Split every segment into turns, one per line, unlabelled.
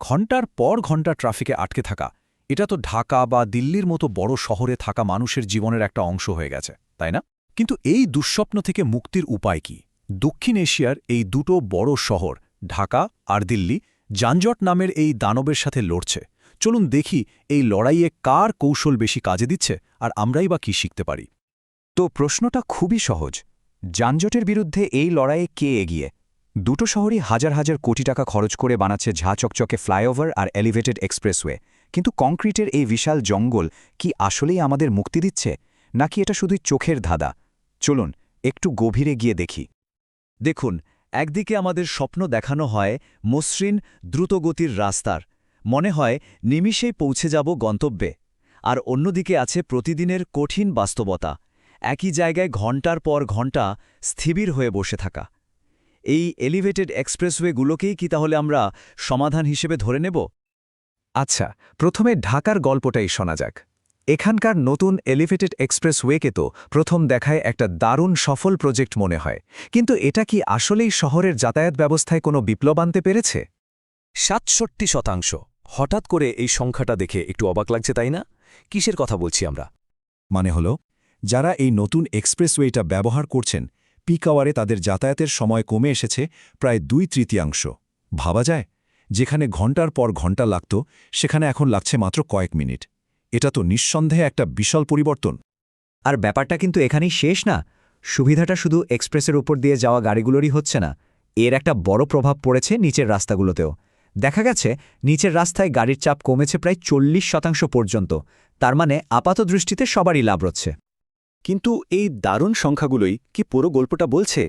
ঘণ্টার পর ঘণ্টা ট্রাফিকে আটকে থাকা এটা তো ঢাকা বা দিল্লির মতো বড় শহরে থাকা মানুষের জীবনের একটা অংশ হয়ে গেছে, তাই না? কিন্তু এই দুঃস্বপ্ন থেকে মুক্তির উপায় কি? দক্ষিণ এশিয়ার এই দুটো বড় শহর ঢাকা আর দিল্লি যানজট নামের এই দানবের সাথে লড়ছে। চলুন দেখি এই লড়াইয়ে কার কৌশল বেশি কাজে দিচ্ছে আর আমরাই বা কি শিখতে পারি।
তো প্রশ্নটা খুবই সহজ। যানজটের বিরুদ্ধে এই লড়াইয়ে কে এগিয়ে? দুটো শহরই হাজার হাজার কোটি টাকা খরচ করে বানাচ্ছে ঝা চকচকে ফ্লাইওভার আর এলিভেটেড এক্সপ্রেসওয়ে, কিন্তু কংক্রিটের এই বিশাল জঙ্গল কি আসলেই আমাদের মুক্তি দিচ্ছে, নাকি এটা শুধুই চোখের ধাঁধা? চলুন একটু গভীরে গিয়ে দেখি।
দেখুন, একদিকে আমাদের স্বপ্ন দেখানো হয় মসৃণ দ্রুতগতির রাস্তার, মনে হয় নিমিষেই পৌঁছে যাব গন্তব্যে, আর অন্যদিকে আছে প্রতিদিনের কঠিন বাস্তবতা, একই জায়গায় ঘণ্টার পর ঘণ্টা স্থির হয়ে বসে থাকা। এই এলিভেটেড এক্সপ্রেসওয়েগুলোকেই কি তাহলে আমরা সমাধান হিসেবে ধরে নেব?
আচ্ছা, প্রথমে ঢাকার গল্পটাই শোনা যাক। এখানকার নতুন এলিভেটেড এক্সপ্রেসওয়েকে তো প্রথম দেখায় একটা দারুণ সফল প্রজেক্ট মনে হয়, কিন্তু এটা কি আসলেই শহরের যাতায়াত ব্যবস্থায় কোনো বিপ্লব আনতে পেরেছে?
৬৭%। হঠাৎ করে এই সংখ্যাটা দেখে একটু অবাক লাগছে, তাই না? কিসের কথা বলছি আমরা?
মানে হল, যারা এই নতুন এক্সপ্রেসওয়েটা ব্যবহার করছেন, পিক আওয়ারে তাদের যাতায়াতের সময় কমে এসেছে প্রায় ২/৩। ভাবা যায়, যেখানে ঘণ্টার পর ঘণ্টা লাগত সেখানে এখন লাগছে মাত্র কয়েক মিনিট। এটা তো নিঃসন্দেহে একটা বিশাল পরিবর্তন।
আর ব্যাপারটা কিন্তু এখানেই শেষ না। সুবিধাটা শুধু এক্সপ্রেসের উপর দিয়ে যাওয়া গাড়িগুলোরই হচ্ছে না, এর একটা বড় প্রভাব পড়েছে নিচের রাস্তাগুলোতেও। দেখা গেছে নিচের রাস্তায় গাড়ির চাপ কমেছে প্রায় ৪০% পর্যন্ত। তার মানে আপাতদৃষ্টিতে সবারই লাভ হচ্ছে।
কিন্তু এই দারুণ সংখ্যাগুলোই কি পুরো গল্পটা বলছে,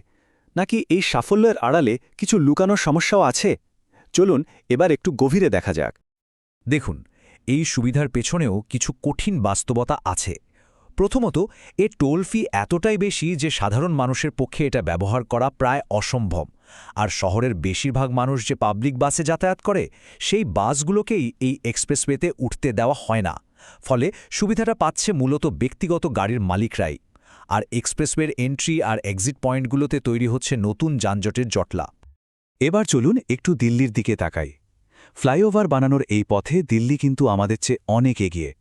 নাকি এই সাফল্যের আড়ালে কিছু লুকানোর সমস্যাও আছে? চলুন এবার একটু গভীরে দেখা যাক। দেখুন, এই সুবিধার পেছনেও কিছু কঠিন বাস্তবতা আছে। প্রথমত, এর টোল ফি এতটাই বেশি যে সাধারণ মানুষের পক্ষে এটা ব্যবহার করা প্রায় অসম্ভব। আর শহরের বেশিরভাগ মানুষ যে পাবলিক বাসে যাতায়াত করে, সেই বাসগুলোকেই এই এক্সপ্রেসওয়েতে উঠতে দেওয়া হয় না। ফলে সুবিধাটা পাচ্ছে মূলত ব্যক্তিগত গাড়ির মালিকরাই। আর এক্সপ্রেসওয়ের এন্ট্রি আর এক্সিট পয়েন্টগুলোতে তৈরি হচ্ছে নতুন যানজটের জটলা।
এবার চলুন একটু দিল্লির দিকে তাকাই। ফ্লাইওভার বানানোর এই পথে দিল্লি কিন্তু আমাদের চেয়ে অনেক এগিয়ে।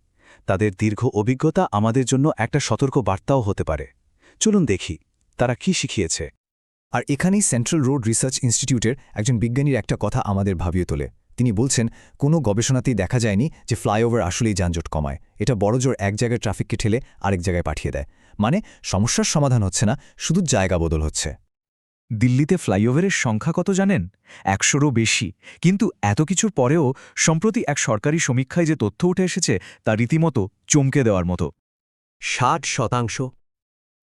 তাদের দীর্ঘ অভিজ্ঞতা আমাদের জন্য একটা সতর্ক বার্তাও হতে পারে। চলুন দেখি তারা কি শিখিয়েছে।
আর এখানেই সেন্ট্রাল রোড রিসার্চ ইনস্টিটিউটের একজন বিজ্ঞানীর একটা কথা আমাদের ভাবিয়ে তোলে। তিনি বলছেন, কোনো গবেষণাতেই দেখা যায়নি যে ফ্লাইওভার আসলেই যানজট কমায়। এটা বড়জোর এক জায়গায় ট্রাফিককে ঠেলে আরেক জায়গায় পাঠিয়ে দেয়। মানে সমস্যার সমাধান হচ্ছে না, শুধু জায়গা বদল হচ্ছে।
দিল্লিতে ফ্লাইওভারের সংখ্যা কত জানেন? ১০০রও বেশি। কিন্তু এত কিছুর পরেও সম্প্রতি এক সরকারি সমীক্ষায় যে তথ্য উঠে এসেছে তা রীতিমতো চমকে দেওয়ার মতো।
৬০%।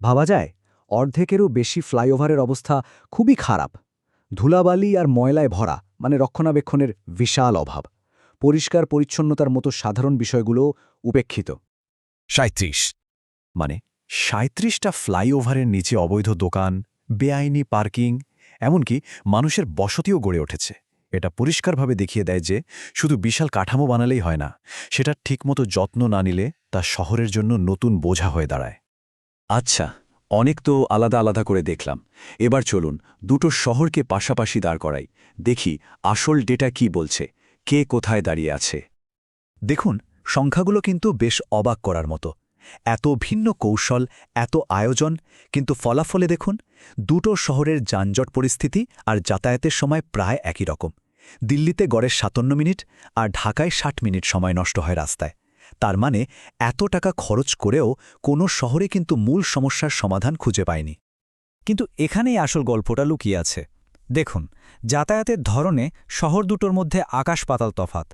ভাবা যায়, অর্ধেকেরও বেশি ফ্লাইওভারের অবস্থা খুবই খারাপ। ধুলাবালি আর ময়লায় ভরা, মানে রক্ষণাবেক্ষণের বিশাল অভাব। পরিষ্কার পরিচ্ছন্নতার মতো সাধারণ বিষয়গুলো উপেক্ষিত।
৩৭। মানে ৩৭টা ফ্লাইওভারের নিচে অবৈধ দোকান, বেআইনি পার্কিং, এমনকি মানুষের বসতিও গড়ে উঠেছে। এটা পরিষ্কারভাবে দেখিয়ে দেয় যে শুধু বিশাল কাঠামো বানালেই হয় না, সেটা ঠিকমতো যত্ন না নিলে তা শহরের জন্য নতুন বোঝা হয়ে দাঁড়ায়।
আচ্ছা, অনেক তো আলাদা আলাদা করে দেখলাম। এবার চলুন দুটো শহরকে পাশাপাশি দাঁড় করাই, দেখি আসল ডেটা কি বলছে, কে কোথায় দাঁড়িয়ে আছে। দেখুন, সংখ্যাগুলো কিন্তু বেশ অবাক করার মতো। এত ভিন্ন কৌশল, এত আয়োজন, কিন্তু ফলাফলে দেখুন, দুটো শহরের যানজট পরিস্থিতি আর যাতায়াতের সময় প্রায় একই রকম। দিল্লিতে গড়ে ৫৭ মিনিট আর ঢাকায় ৬০ মিনিট সময় নষ্ট হয় রাস্তায়। তার মানে এত টাকা খরচ করেও কোনো শহরে কিন্তু মূল সমস্যার সমাধান খুঁজে পায়নি।
কিন্তু এখানেই আসল গল্পটা লুকিয়ে আছে। দেখুন, যাতায়াতের ধরনে শহর দুটোর মধ্যে আকাশ-পাতাল তফাত।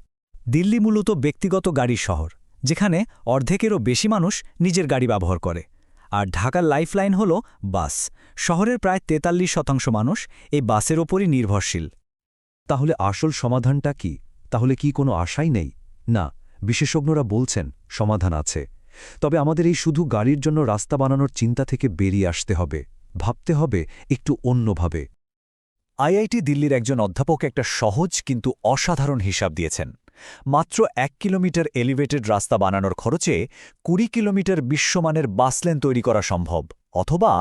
দিল্লি মূলত ব্যক্তিগত গাড়ির শহর, যেখানে অর্ধেকেরও বেশি মানুষ নিজের গাড়ি ব্যবহার করে। আর ঢাকার লাইফলাইন হল বাস। শহরের প্রায় ৪৩% মানুষ এই বাসের ওপরই নির্ভরশীল।
তাহলে আসল সমাধানটা কি? তাহলে কি কোনো আশাই নেই? না, বিশেষজ্ঞরা বলছেন সমাধান আছে। তবে আমাদের এই শুধু গাড়ির জন্য রাস্তা বানানোর চিন্তা থেকে বেরিয়ে আসতে হবে, ভাবতে হবে একটু অন্যভাবে।
আইআইটি দিল্লির একজন অধ্যাপক একটা সহজ কিন্তু অসাধারণ হিসাব দিয়েছেন। মাত্র ১ কিলোমিটার এলিভেটেড রাস্তা বানানোর খরচে ২০ কিলোমিটার বিশ্বমানের বাসলেন তৈরি করা সম্ভব, অথবা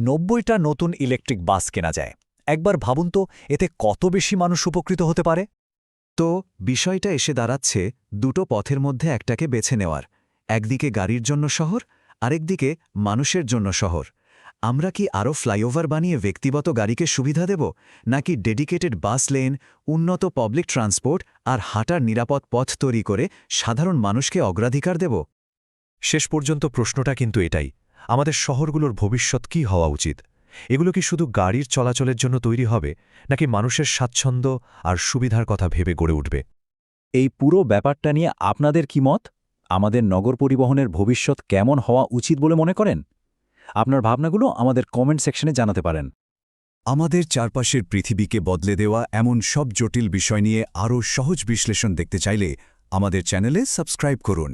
৯০টা নতুন ইলেকট্রিক বাস কেনা যায়। একবার ভাবুন তো, এতে কত বেশি মানুষ উপকৃত হতে পারে।
তো বিষয়টা এসে দাঁড়াচ্ছে দুটো পথের মধ্যে একটাকে বেছে নেওয়ার, একদিকে গাড়ির জন্য শহর, আরেকদিকে মানুষের জন্য শহর। আমরা কি আরও ফ্লাইওভার বানিয়ে ব্যক্তিগত গাড়িকে সুবিধা দেব, নাকি ডেডিকেটেড বাস লেন, উন্নত পাবলিক ট্রান্সপোর্ট আর হাঁটার নিরাপদ পথ তৈরি করে সাধারণ মানুষকে অগ্রাধিকার দেব?
শেষ পর্যন্ত প্রশ্নটা কিন্তু এটাই, আমাদের শহরগুলোর ভবিষ্যৎ কী হওয়া উচিত? এগুলো কি শুধু গাড়ির চলাচলের জন্য তৈরি হবে, নাকি মানুষের স্বাচ্ছন্দ্য আর সুবিধার কথা ভেবে গড়ে উঠবে?
এই পুরো ব্যাপারটা নিয়ে আপনাদের কি মত? আমাদের নগর পরিবহনের ভবিষ্যৎ কেমন হওয়া উচিত বলে মনে করেন? আপনার ভাবনাগুলো আমাদের কমেন্ট সেকশনে জানাতে পারেন।
আমাদের চারপাশের পৃথিবীকে বদলে দেওয়া এমন সব জটিল বিষয় নিয়ে আরও সহজ বিশ্লেষণ দেখতে চাইলে আমাদের চ্যানেলে সাবস্ক্রাইব করুন।